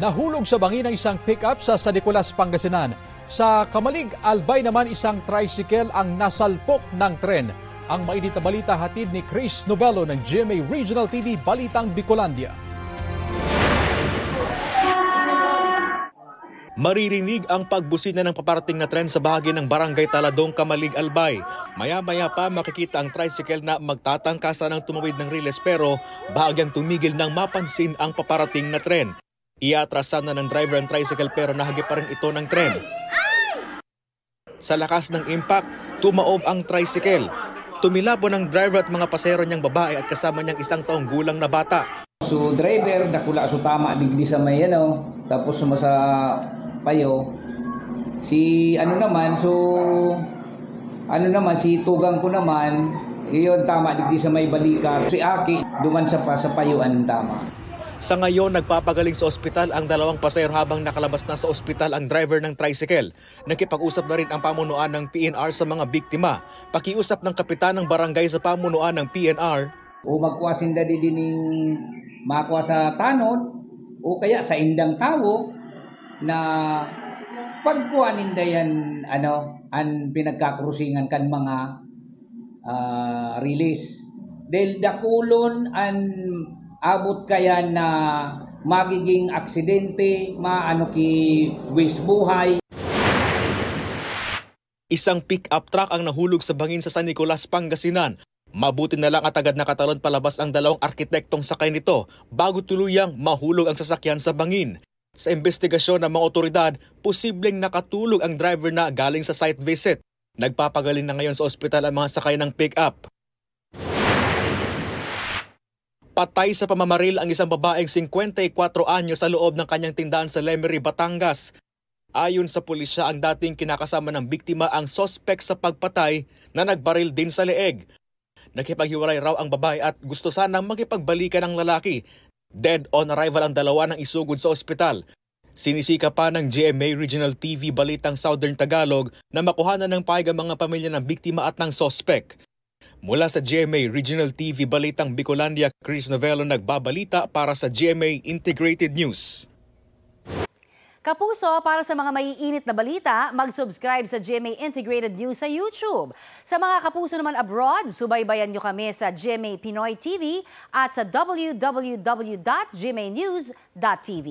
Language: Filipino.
Nahulog sa bangin ng isang pick-up sa San Nicolas, Pangasinan. Sa Kamalig, Albay naman isang tricycle ang nasalpok ng tren. Ang mainit na balita hatid ni Chris Novello ng GMA Regional TV Balitang Bicolandia. Maririnig ang pagbusina ng paparating na tren sa bahagi ng Barangay Taladong, Kamalig, Albay. Maya-maya pa makikita ang tricycle na magtatangkasa ng tumawid ng riles pero bahagyang tumigil nang mapansin ang paparating na tren. Iatrasan na ng driver ang tricycle pero nahagip pa rin ito ng tren. Sa lakas ng impact, tumaob ang tricycle. Tumilabo ng driver at mga pasero niyang babae at kasama niyang 1 taong gulang na bata. So driver, nakula so tama digdi sa may tapos sa payo. Si si tugang ko naman, iyon tama digdi sa may balikar. Si Aki, duman sa payuan tama. Sa ngayon, nagpapagaling sa ospital ang 2 pasahero habang nakalabas na sa ospital ang driver ng tricycle. Nakipag-usap na rin ang pamunuan ng PNR sa mga biktima. Pakiusap ng kapitan ng barangay sa pamunuan ng PNR. O magkuwasin da dining makuha sa tanod o kaya sa indang tao na pagkuhanin da yan ang pinagkakrusingan kan mga release. Dahil dakulon ang abot kaya na magiging aksidente, wis buhay. Isang pick-up truck ang nahulog sa bangin sa San Nicolas, Pangasinan. Mabuti na lang at agad nakatalon palabas ang 2 arkitektong sakay nito bago tuluyang mahulog ang sasakyan sa bangin. Sa investigasyon ng mga otoridad, posibleng nakatulog ang driver na galing sa site visit. Nagpapagaling na ngayon sa ospital ang mga sakay ng pick-up. Patay sa pamamaril ang isang babaeng 54 anyo sa loob ng kanyang tindahan sa Lemery, Batangas. Ayon sa pulisya, ang dating kinakasama ng biktima ang sospek sa pagpatay na nagbaril din sa leeg. Nakipaghiwalay raw ang babae at gusto sanang makipagbalikan ng lalaki. Dead on arrival ang 2 ng isugod sa ospital. Sinisika pa ng GMA Regional TV Balitang Southern Tagalog na makuhanan ng pahayag ang mga pamilya ng biktima at ng sospek. Mula sa GMA Regional TV Balitang Bicolandia, Chris Novello nagbabalita para sa GMA Integrated News. Kapuso, para sa mga maiinit na balita, mag-subscribe sa GMA Integrated News sa YouTube. Sa mga kapuso naman abroad, subaybayan nyo kami sa GMA Pinoy TV at sa www.gmanews.tv.